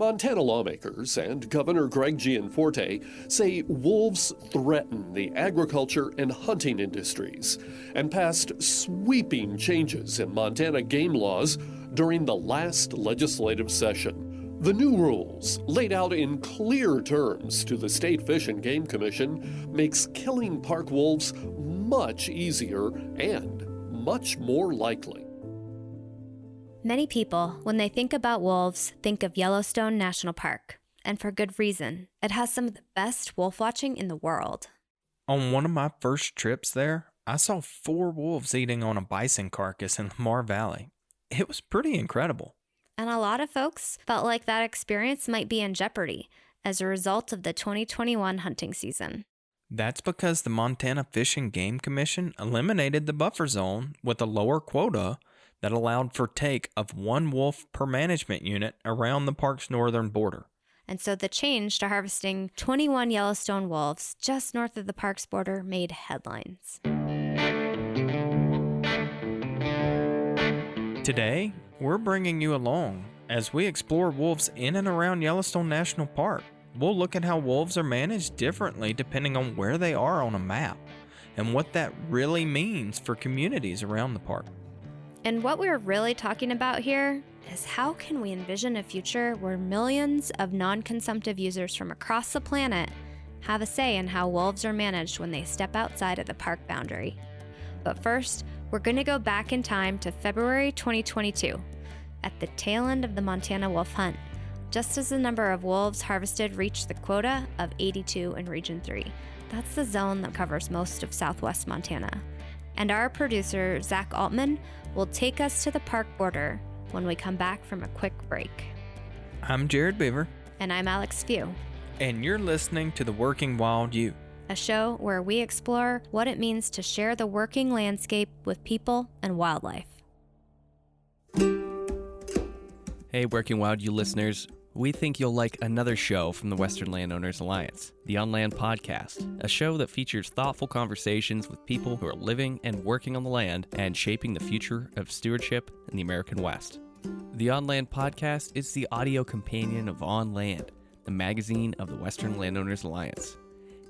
Montana lawmakers and Governor Greg Gianforte say wolves threaten the agriculture and hunting industries and passed sweeping changes in Montana game laws during the last legislative session. The new rules, laid out in clear terms to the State Fish and Game Commission, makes killing park wolves much easier and much more likely. Many people, when they think about wolves, think of Yellowstone National Park. And for good reason. It has some of the best wolf watching in the world. On one of my first trips there, I saw 4 wolves eating on a bison carcass in Lamar Valley. It was pretty incredible. And a lot of folks felt like that experience might be in jeopardy as a result of the 2021 hunting season. That's because the Montana Fish and Game Commission eliminated the buffer zone with a lower quota that allowed for take of 1 wolf per management unit around the park's northern border. And so the change to harvesting 21 Yellowstone wolves just north of the park's border made headlines. Today, we're bringing you along as we explore wolves in and around Yellowstone National Park. We'll look at how wolves are managed differently depending on where they are on a map and what that really means for communities around the park. And what we're really talking about here is how can we envision a future where millions of non-consumptive users from across the planet have a say in how wolves are managed when they step outside of the park boundary. But first, we're going to go back in time to February 2022, at the tail end of the Montana wolf hunt, just as the number of wolves harvested reached the quota of 82 in Region 3. That's the zone that covers most of southwest Montana. And our producer, Zach Altman, will take us to the park border when we come back from a quick break. I'm Jared Beaver. And I'm Alex Few. And you're listening to The Working Wild You, a show where we explore what it means to share the working landscape with people and wildlife. Hey, Working Wild You listeners. We think you'll like another show from the Western Landowners Alliance, the On Land Podcast, a show that features thoughtful conversations with people who are living and working on the land and shaping the future of stewardship in the American West. The On Land Podcast is the audio companion of On Land, the magazine of the Western Landowners Alliance.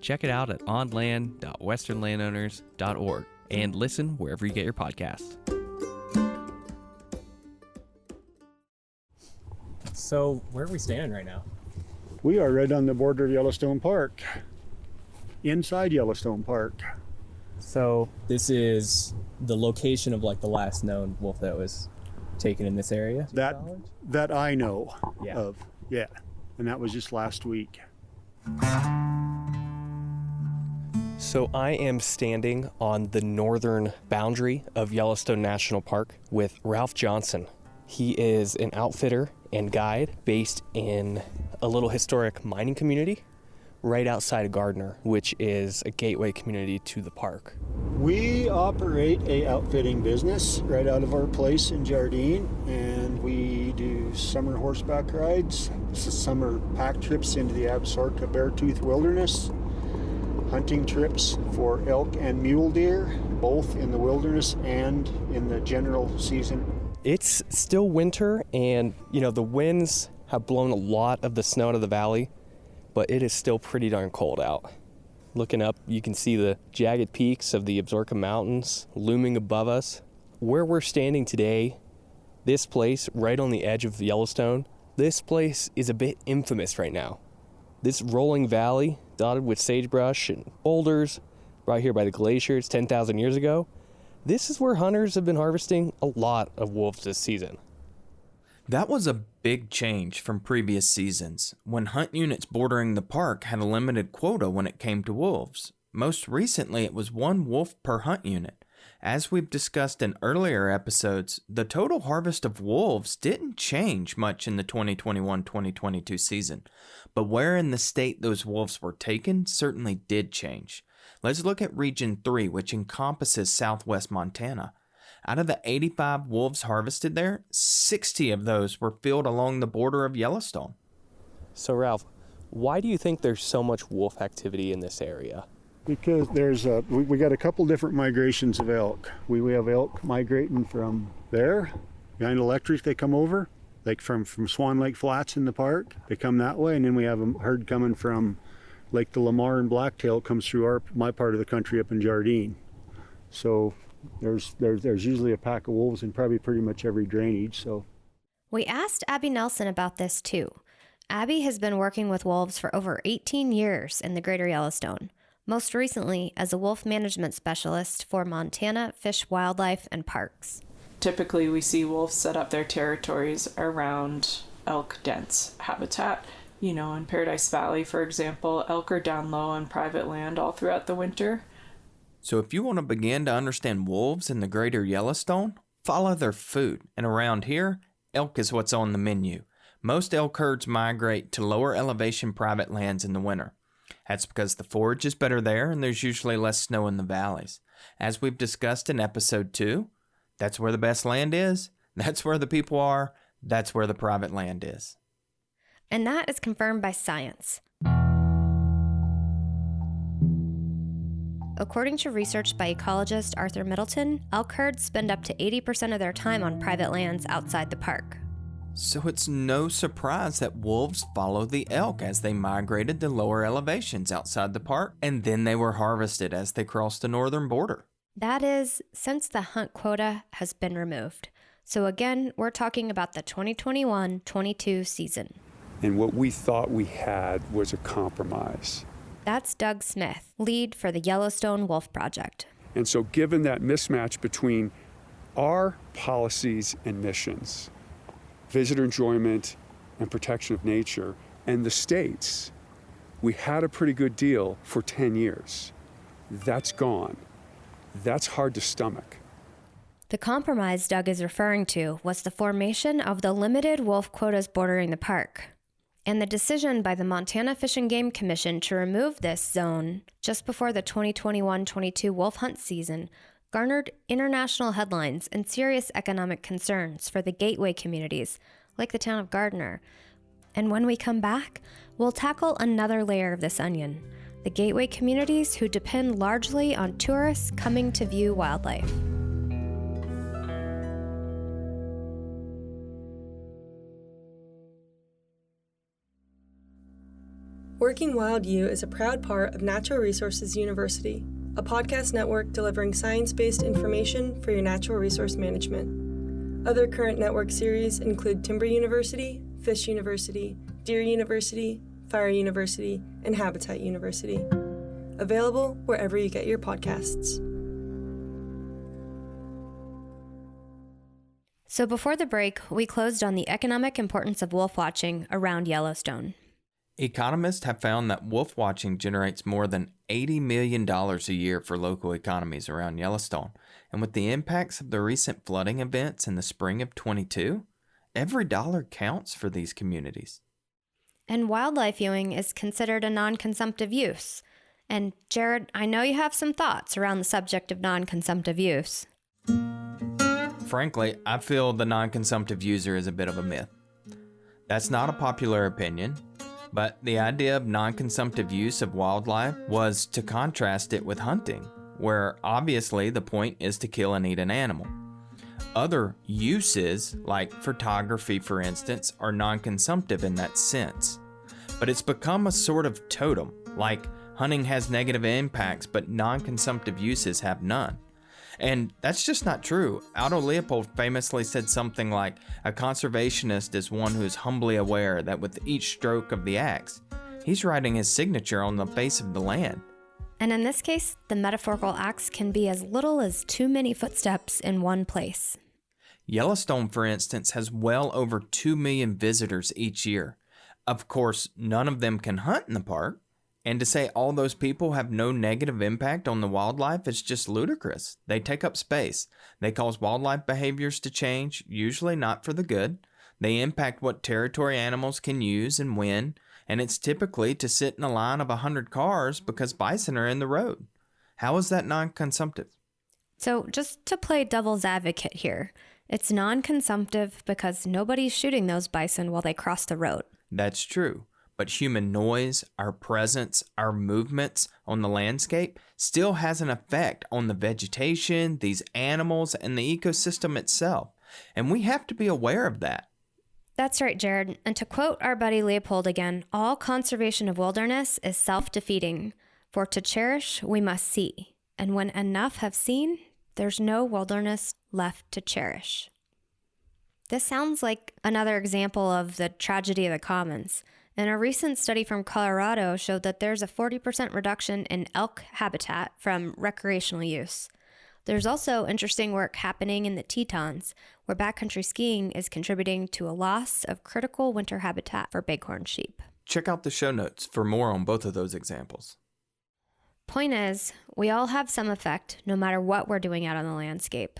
Check it out at onland.westernlandowners.org and listen wherever you get your podcasts. So, where are we standing right now? We are right on the border of Yellowstone Park, inside Yellowstone Park. So, this is the location of like the last known wolf that was taken in this area? That I know of, yeah. And that was just last week. So I am standing on the northern boundary of Yellowstone National Park with Ralph Johnson. He is an outfitter and guide based in a little historic mining community right outside of Gardner, which is a gateway community to the park. We operate a outfitting business right out of our place in Jardine, and we do summer horseback rides, summer pack trips into the Absaroka Beartooth Wilderness, hunting trips for elk and mule deer, both in the wilderness and in the general season. It's still winter, and the winds have blown a lot of the snow out of the valley, but it is still pretty darn cold out. Looking up, you can see the jagged peaks of the Absaroka Mountains looming above us. Where we're standing today, this place right on the edge of Yellowstone, this place is a bit infamous right now. This rolling valley, dotted with sagebrush and boulders, right here by the glaciers 10,000 years ago, this is where hunters have been harvesting a lot of wolves this season. That was a big change from previous seasons, when hunt units bordering the park had a limited quota when it came to wolves. Most recently, it was 1 wolf per hunt unit. As we've discussed in earlier episodes, the total harvest of wolves didn't change much in the 2021-2022 season, but where in the state those wolves were taken certainly did change. Let's look at Region 3, which encompasses southwest Montana. Out of the 85 wolves harvested there, 60 of those were filled along the border of Yellowstone. So Ralph, why do you think there's so much wolf activity in this area? Because we got a couple different migrations of elk. We have elk migrating from there, behind Electric, they come over, like from Swan Lake Flats in the park. They come that way, and then we have a herd coming from Lake the Lamar and Blacktail comes through my part of the country up in Jardine. So there's usually a pack of wolves in probably pretty much every drainage. So we asked Abby Nelson about this too. Abby has been working with wolves for over 18 years in the Greater Yellowstone, most recently as a wolf management specialist for Montana Fish, Wildlife, and Parks. Typically, we see wolves set up their territories around elk-dense habitat. You know, in Paradise Valley, for example, elk are down low on private land all throughout the winter. So if you want to begin to understand wolves in the Greater Yellowstone, follow their food. And around here, elk is what's on the menu. Most elk herds migrate to lower elevation private lands in the winter. That's because the forage is better there and there's usually less snow in the valleys. As we've discussed in episode 2, that's where the best land is, that's where the people are, that's where the private land is. And that is confirmed by science. According to research by ecologist Arthur Middleton, elk herds spend up to 80% of their time on private lands outside the park. So it's no surprise that wolves follow the elk as they migrated to lower elevations outside the park, and then they were harvested as they crossed the northern border. That is, since the hunt quota has been removed. So again, we're talking about the 2021-22 season. And what we thought we had was a compromise. That's Doug Smith, lead for the Yellowstone Wolf Project. And so given that mismatch between our policies and missions, visitor enjoyment and protection of nature, and the state's, we had a pretty good deal for 10 years. That's gone. That's hard to stomach. The compromise Doug is referring to was the formation of the limited wolf quotas bordering the park, and the decision by the Montana Fish and Game Commission to remove this zone just before the 2021-22 wolf hunt season garnered international headlines and serious economic concerns for the gateway communities, like the town of Gardner. And when we come back, we'll tackle another layer of this onion, the gateway communities who depend largely on tourists coming to view wildlife. Working Wild U is a proud part of Natural Resources University, a podcast network delivering science-based information for your natural resource management. Other current network series include Timber University, Fish University, Deer University, Fire University, and Habitat University. Available wherever you get your podcasts. So before the break, we closed on the economic importance of wolf watching around Yellowstone. Economists have found that wolf watching generates more than $80 million a year for local economies around Yellowstone. And with the impacts of the recent flooding events in the spring of 22, every dollar counts for these communities. And wildlife viewing is considered a non-consumptive use. And Jared, I know you have some thoughts around the subject of non-consumptive use. Frankly, I feel the non-consumptive user is a bit of a myth. That's not a popular opinion. But the idea of non-consumptive use of wildlife was to contrast it with hunting, where obviously the point is to kill and eat an animal. Other uses, like photography for instance, are non-consumptive in that sense. But it's become a sort of totem, like hunting has negative impacts but non-consumptive uses have none. And that's just not true. Aldo Leopold famously said something like, a conservationist is one who is humbly aware that with each stroke of the axe, he's writing his signature on the face of the land. And in this case, the metaphorical axe can be as little as too many footsteps in one place. Yellowstone, for instance, has well over 2 million visitors each year. Of course, none of them can hunt in the park. And to say all those people have no negative impact on the wildlife is just ludicrous. They take up space. They cause wildlife behaviors to change, usually not for the good. They impact what territory animals can use and when, and it's typically to sit in a line of 100 cars because bison are in the road. How is that non-consumptive? So just to play devil's advocate here, it's non-consumptive because nobody's shooting those bison while they cross the road. That's true. But human noise, our presence, our movements on the landscape still has an effect on the vegetation, these animals, and the ecosystem itself. And we have to be aware of that. That's right, Jared. And to quote our buddy Leopold again, all conservation of wilderness is self-defeating. For to cherish, we must see. And when enough have seen, there's no wilderness left to cherish. This sounds like another example of the tragedy of the commons. And a recent study from Colorado showed that there's a 40% reduction in elk habitat from recreational use. There's also interesting work happening in the Tetons, where backcountry skiing is contributing to a loss of critical winter habitat for bighorn sheep. Check out the show notes for more on both of those examples. Point is, we all have some effect no matter what we're doing out on the landscape.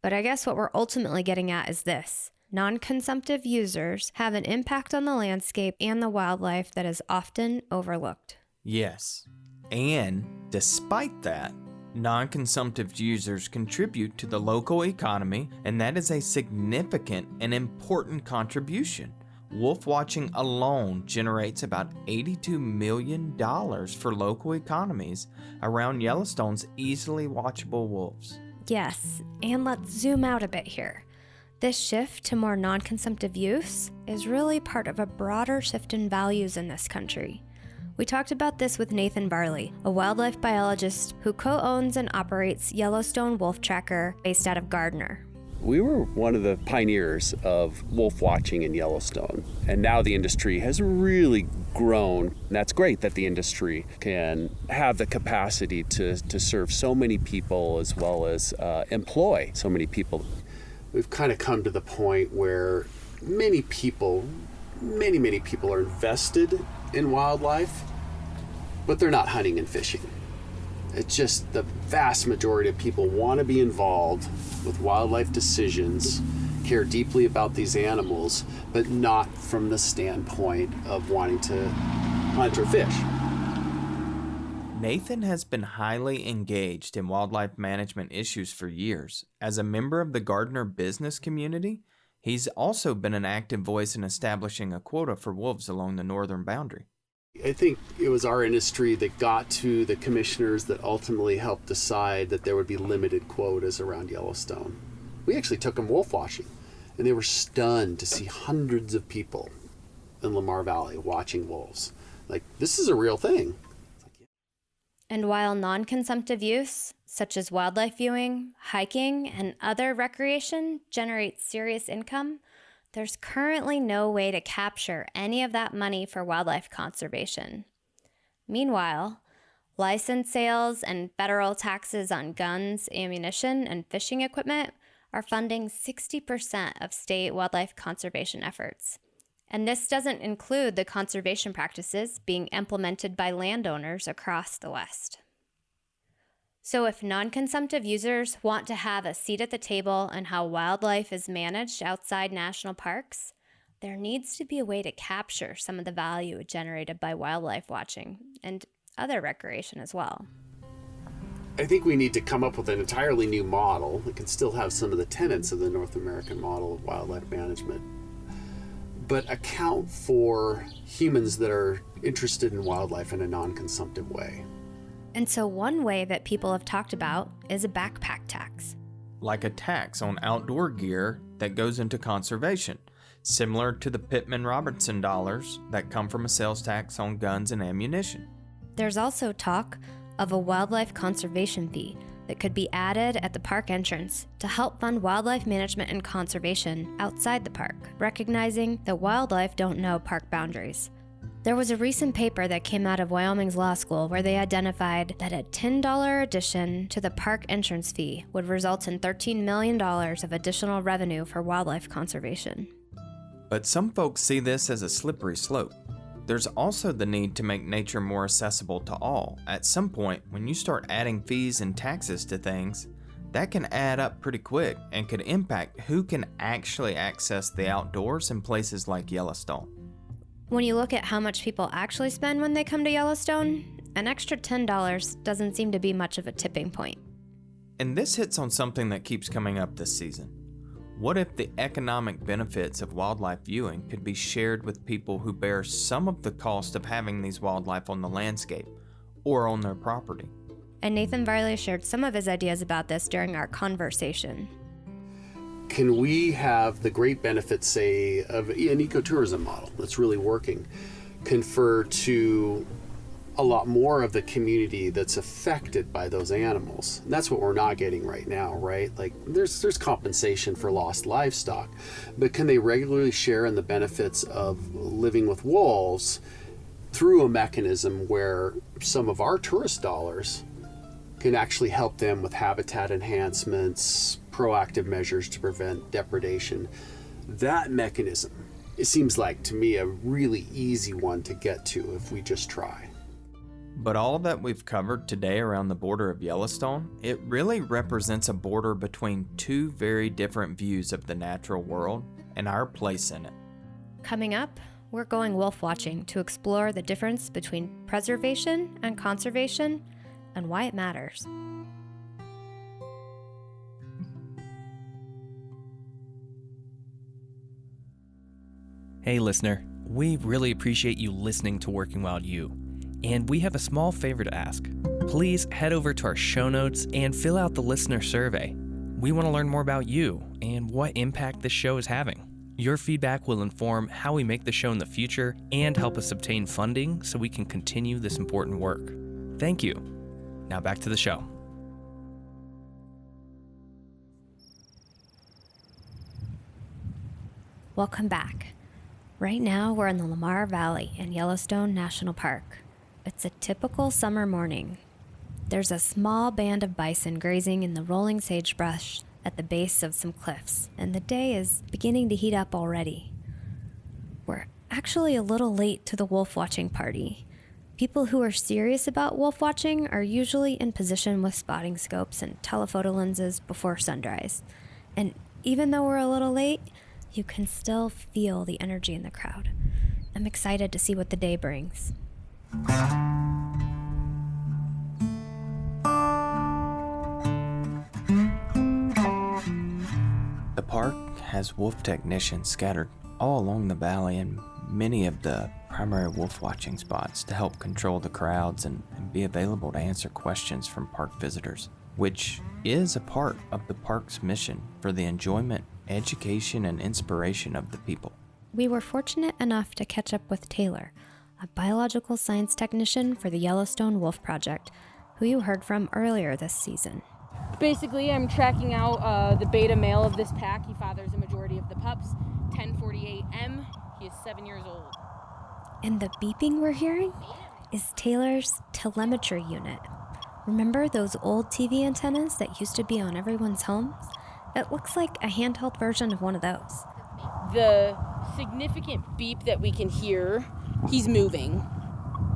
But I guess what we're ultimately getting at is this. Non-consumptive users have an impact on the landscape and the wildlife that is often overlooked. Yes. And despite that, non-consumptive users contribute to the local economy, and that is a significant and important contribution. Wolf watching alone generates about $82 million for local economies around Yellowstone's easily watchable wolves. Yes, and let's zoom out a bit here. This shift to more non-consumptive use is really part of a broader shift in values in this country. We talked about this with Nathan Barley, a wildlife biologist who co-owns and operates Yellowstone Wolf Tracker based out of Gardner. We were one of the pioneers of wolf watching in Yellowstone, and now the industry has really grown. And that's great that the industry can have the capacity to serve so many people as well as employ so many people. We've kind of come to the point where many people are invested in wildlife, but they're not hunting and fishing. It's just the vast majority of people want to be involved with wildlife decisions, care deeply about these animals, but not from the standpoint of wanting to hunt or fish. Nathan has been highly engaged in wildlife management issues for years. As a member of the Gardner business community, he's also been an active voice in establishing a quota for wolves along the northern boundary. I think it was our industry that got to the commissioners that ultimately helped decide that there would be limited quotas around Yellowstone. We actually took them wolf watching, and they were stunned to see hundreds of people in Lamar Valley watching wolves. Like, this is a real thing. And while non-consumptive use, such as wildlife viewing, hiking, and other recreation, generates serious income, there's currently no way to capture any of that money for wildlife conservation. Meanwhile, license sales and federal taxes on guns, ammunition, and fishing equipment are funding 60% of state wildlife conservation efforts. And this doesn't include the conservation practices being implemented by landowners across the West. So if non-consumptive users want to have a seat at the table in how wildlife is managed outside national parks, there needs to be a way to capture some of the value generated by wildlife watching and other recreation as well. I think we need to come up with an entirely new model that can still have some of the tenets of the North American model of wildlife management, but account for humans that are interested in wildlife in a non-consumptive way. And so one way that people have talked about is a backpack tax. Like a tax on outdoor gear that goes into conservation, similar to the Pittman-Robertson dollars that come from a sales tax on guns and ammunition. There's also talk of a wildlife conservation fee that could be added at the park entrance to help fund wildlife management and conservation outside the park, recognizing that wildlife don't know park boundaries. There was a recent paper that came out of Wyoming's law school where they identified that a $10 addition to the park entrance fee would result in $13 million of additional revenue for wildlife conservation. But some folks see this as a slippery slope. There's also the need to make nature more accessible to all. At some point, when you start adding fees and taxes to things, that can add up pretty quick and could impact who can actually access the outdoors in places like Yellowstone. When you look at how much people actually spend when they come to Yellowstone, an extra $10 doesn't seem to be much of a tipping point. And this hits on something that keeps coming up this season. What if the economic benefits of wildlife viewing could be shared with people who bear some of the cost of having these wildlife on the landscape or on their property? And Nathan Varley shared some of his ideas about this during our conversation. can we have the great benefits, say, of an ecotourism model that's really working, confer to a lot more of the community that's affected by those animals? And that's what we're not getting right now, right? Like there's compensation for lost livestock, but can they regularly share in the benefits of living with wolves through a mechanism where some of our tourist dollars can actually help them with habitat enhancements, proactive measures to prevent depredation? That mechanism, it seems like to me a really easy one to get to if we just try. But all that we've covered today around the border of Yellowstone, it really represents a border between two very different views of the natural world and our place in it. Coming up, we're going wolf watching to explore the difference between preservation and conservation and why it matters. Hey listener, we really appreciate you listening to Working Wild U. And we have a small favor to ask. Please head over to our show notes and fill out the listener survey. We want to learn more about you and what impact this show is having. Your feedback will inform how we make the show in the future and help us obtain funding so we can continue this important work. Thank you. Now back to the show. Welcome back. Right now, we're in the Lamar Valley in Yellowstone National Park. It's a typical summer morning. There's a small band of bison grazing in the rolling sagebrush at the base of some cliffs, and the day is beginning to heat up already. We're actually a little late to the wolf watching party. People who are serious about wolf watching are usually in position with spotting scopes and telephoto lenses before sunrise. And even though we're a little late, you can still feel the energy in the crowd. I'm excited to see what the day brings. The park has wolf technicians scattered all along the valley and many of the primary wolf watching spots to help control the crowds and be available to answer questions from park visitors, which is a part of the park's mission for the enjoyment, education, and inspiration of the people. We were fortunate enough to catch up with Taylor, a biological science technician for the Yellowstone Wolf Project, who you heard from earlier this season. Basically, I'm tracking out the beta male of this pack. He fathers a majority of the pups. 1048M. He is 7 years old. And the beeping we're hearing is Taylor's telemetry unit. Remember those old TV antennas that used to be on everyone's homes? It looks like a handheld version of one of those. The significant beep that we can hear, he's moving.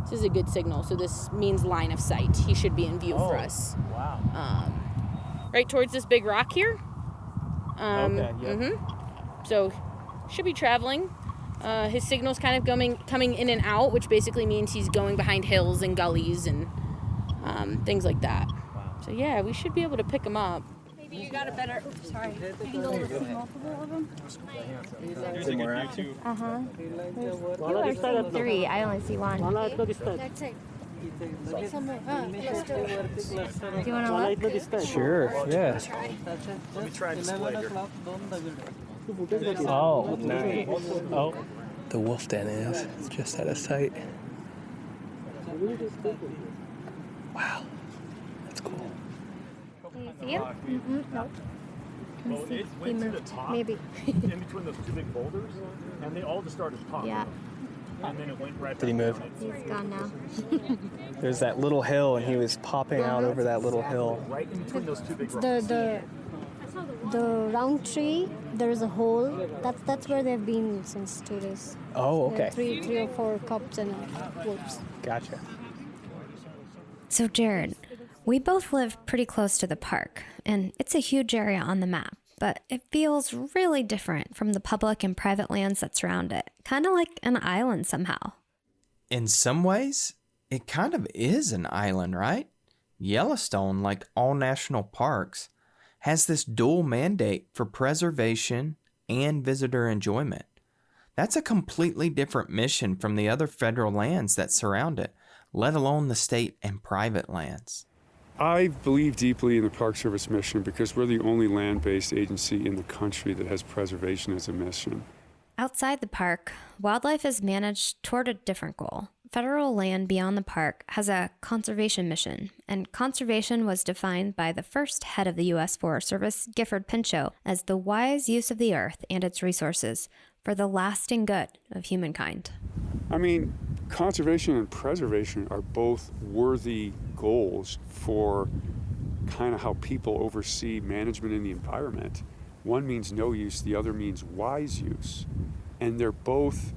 This is a good signal, so this means line of sight. He should be in view for us. Wow. Right towards this big rock here. Okay, yeah. So, should be traveling. His signal's kind of coming in and out, which basically means he's going behind hills and gullies and things like that. Wow. So yeah, we should be able to pick him up. Maybe you got a better. Sorry. You can go to see multiple of them. You are seeing 3. I only see 1. That's it. Let's do it. Do you want to look? Sure, yeah. Let me try this way here. Oh, nice. Oh, the wolf den is just out of sight. Wow, that's cool. Do you see him? No. Well, it went to the top, Maybe. in between those two big boulders, and they all just started popping. Yeah. And then it went right Did he back move? down. He's gone now. There's that little hill, and he was popping out over that little hill. Right in between those two big rocks. The round tree, there's a hole. That's where they've been since 2 days. Oh, There are okay. three or four cubs and wolves. Gotcha. So, Jared, we both live pretty close to the park, and it's a huge area on the map, but it feels really different from the public and private lands that surround it, kind of like an island somehow. In some ways, it kind of is an island, right? Yellowstone, like all national parks, has this dual mandate for preservation and visitor enjoyment. That's a completely different mission from the other federal lands that surround it, let alone the state and private lands. I believe deeply in the Park Service mission because we're the only land-based agency in the country that has preservation as a mission. Outside the park, wildlife is managed toward a different goal. Federal land beyond the park has a conservation mission, and conservation was defined by the first head of the U.S. Forest Service, Gifford Pinchot, as the wise use of the earth and its resources for the lasting good of humankind. I mean, conservation and preservation are both worthy goals for kind of how people oversee management in the environment. One means no use, the other means wise use. And they're both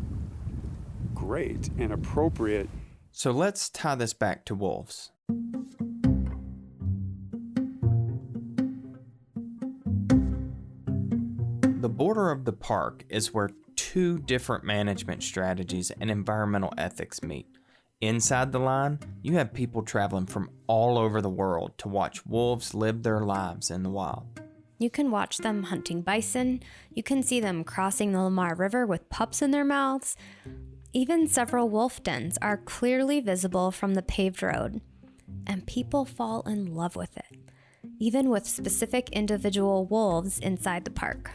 great and appropriate. So let's tie this back to wolves. The border of the park is where two different management strategies and environmental ethics meet. Inside the line, you have people traveling from all over the world to watch wolves live their lives in the wild. You can watch them hunting bison, you can see them crossing the Lamar River with pups in their mouths. Even several wolf dens are clearly visible from the paved road, and people fall in love with it, even with specific individual wolves inside the park.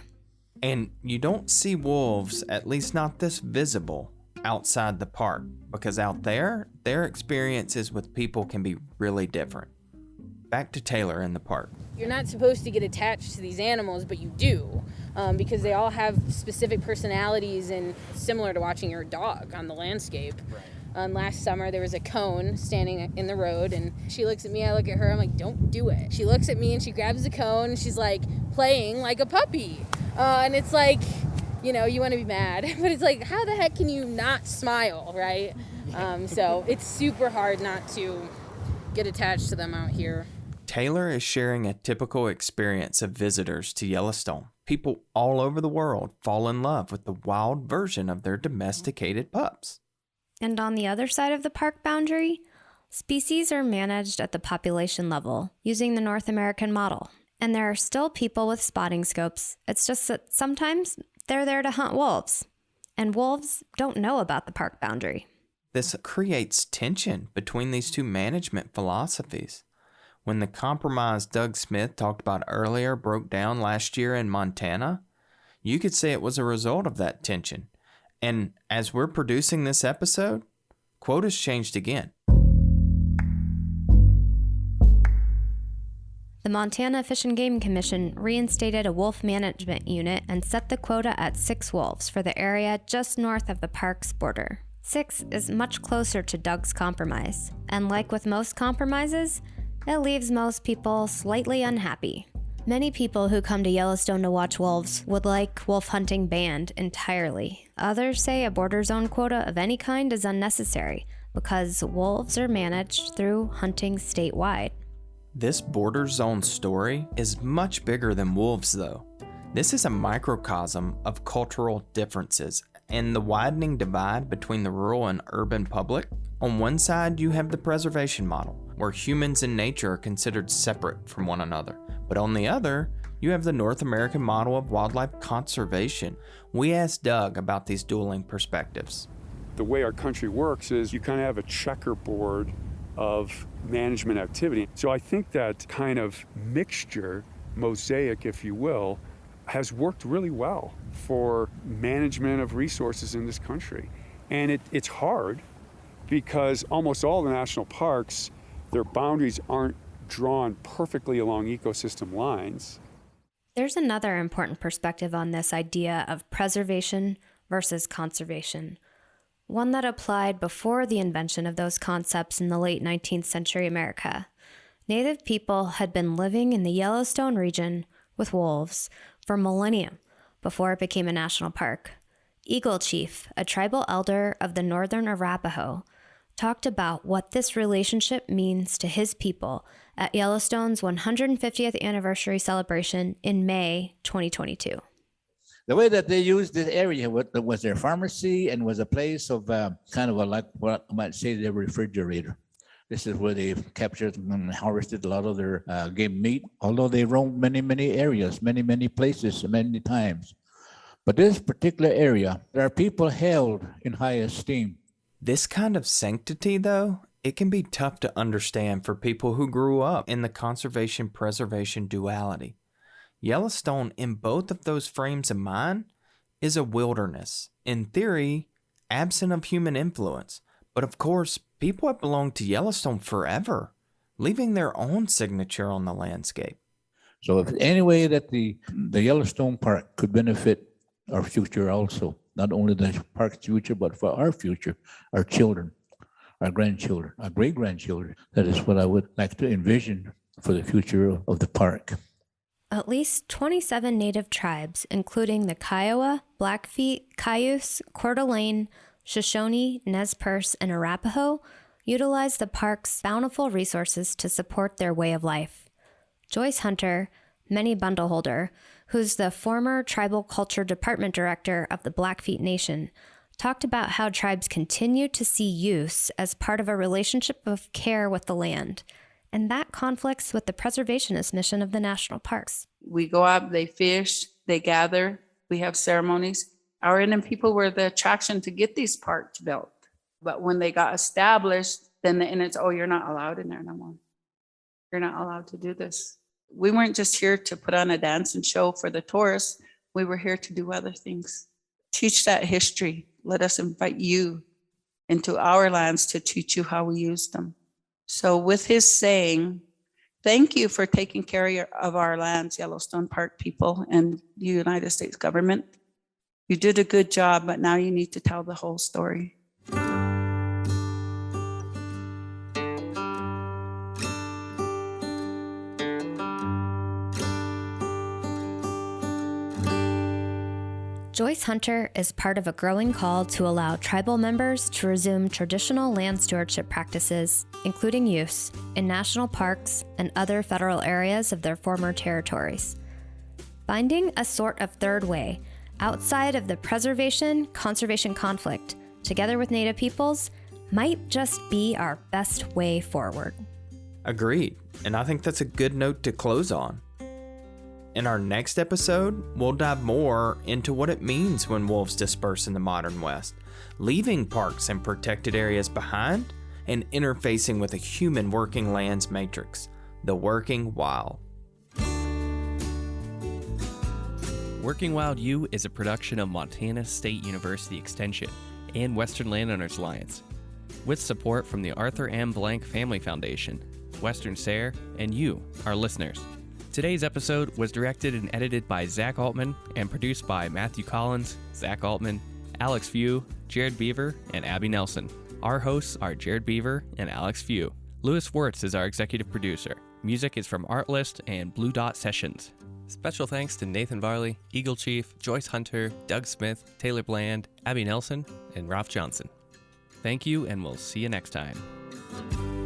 And you don't see wolves, at least not this visible, outside the park, because out there, their experiences with people can be really different. Back to Taylor in the park. You're not supposed to get attached to these animals, but you do, because they all have specific personalities, and similar to watching your dog on the landscape. Right. Last summer, there was a cone standing in the road, and she looks at me, I look at her, I'm like, don't do it. She looks at me, and she grabs the cone, and she's like, playing like a puppy. And it's like, you know, you want to be mad, but it's like, how the heck can you not smile, right? So it's super hard not to get attached to them out here. Taylor is sharing a typical experience of visitors to Yellowstone. People all over the world fall in love with the wild version of their domesticated pups. And on the other side of the park boundary, species are managed at the population level using the North American model. And there are still people with spotting scopes. It's just that sometimes they're there to hunt wolves. And wolves don't know about the park boundary. This creates tension between these two management philosophies. When the compromise Doug Smith talked about earlier broke down last year in Montana, you could say it was a result of that tension. And as we're producing this episode, quotas changed again. The Montana Fish and Game Commission reinstated a wolf management unit and set the quota at 6 wolves for the area just north of the park's border. 6 is much closer to Doug's compromise, and like with most compromises, it leaves most people slightly unhappy. Many people who come to Yellowstone to watch wolves would like wolf hunting banned entirely. Others say a border zone quota of any kind is unnecessary because wolves are managed through hunting statewide. This border zone story is much bigger than wolves, though. This is a microcosm of cultural differences and the widening divide between the rural and urban public. On one side, you have the preservation model, where humans and nature are considered separate from one another. But on the other, you have the North American model of wildlife conservation. We asked Doug about these dueling perspectives. The way our country works is you kind of have a checkerboard of management activity. So I think that kind of mixture, mosaic, if you will, has worked really well for management of resources in this country. And it's hard because almost all the national parks, their boundaries aren't drawn perfectly along ecosystem lines. There's another important perspective on this idea of preservation versus conservation, one that applied before the invention of those concepts in the late 19th century America. Native people had been living in the Yellowstone region with wolves for millennia before it became a national park. Eagle Chief, a tribal elder of the Northern Arapaho, talked about what this relationship means to his people at Yellowstone's 150th anniversary celebration in May 2022. The way that they used this area was their pharmacy and was a place of kind of like what I might say their refrigerator. This is where they captured and harvested a lot of their game meat, although they roamed many, many areas, many places, many times. But this particular area, there are people held in high esteem. This kind of sanctity, though, it can be tough to understand for people who grew up in the conservation-preservation duality. Yellowstone, in both of those frames of mind, is a wilderness, in theory, absent of human influence. But of course, people have belonged to Yellowstone forever, leaving their own signature on the landscape. So if any way that the Yellowstone Park could benefit our future also, not only the park's future, but for our future, our children, our grandchildren, our great-grandchildren, that is what I would like to envision for the future of the park. At least 27 native tribes, including the Kiowa, Blackfeet, Cayuse, Coeur d'Alene, Shoshone, Nez Perce, and Arapaho, utilize the park's bountiful resources to support their way of life. Joyce Hunter, Many Bundleholder, who's the former Tribal Culture Department Director of the Blackfeet Nation, talked about how tribes continue to see use as part of a relationship of care with the land, and that conflicts with the preservationist mission of the national parks. We go out, they fish, they gather, we have ceremonies. Our Indian people were the attraction to get these parks built. But when they got established, then the Indians, oh, you're not allowed in there no more. You're not allowed to do this. We weren't just here to put on a dance and show for the tourists. We were here to do other things. Teach that history. Let us invite you into our lands to teach you how we use them. So with his saying, thank you for taking care of our lands, Yellowstone Park people and the United States government. You did a good job, but now you need to tell the whole story. Joyce Hunter is part of a growing call to allow tribal members to resume traditional land stewardship practices, including use, in national parks and other federal areas of their former territories. Finding a sort of third way, outside of the preservation-conservation conflict, together with Native peoples, might just be our best way forward. Agreed, and I think that's a good note to close on. In our next episode, we'll dive more into what it means when wolves disperse in the modern West, leaving parks and protected areas behind and interfacing with a human working lands matrix, the working wild. Working Wild U is a production of Montana State University Extension and Western Landowners Alliance, with support from the Arthur M. Blank Family Foundation, Western SARE, and you, our listeners. Today's episode was directed and edited by Zach Altman and produced by Matthew Collins, Zach Altman, Alex Few, Jared Beaver, and Abby Nelson. Our hosts are Jared Beaver and Alex Few. Louis Wirtz is our executive producer. Music is from Artlist and Blue Dot Sessions. Special thanks to Nathan Varley, Eagle Chief, Joyce Hunter, Doug Smith, Taylor Bland, Abby Nelson, and Ralph Johnson. Thank you, and we'll see you next time.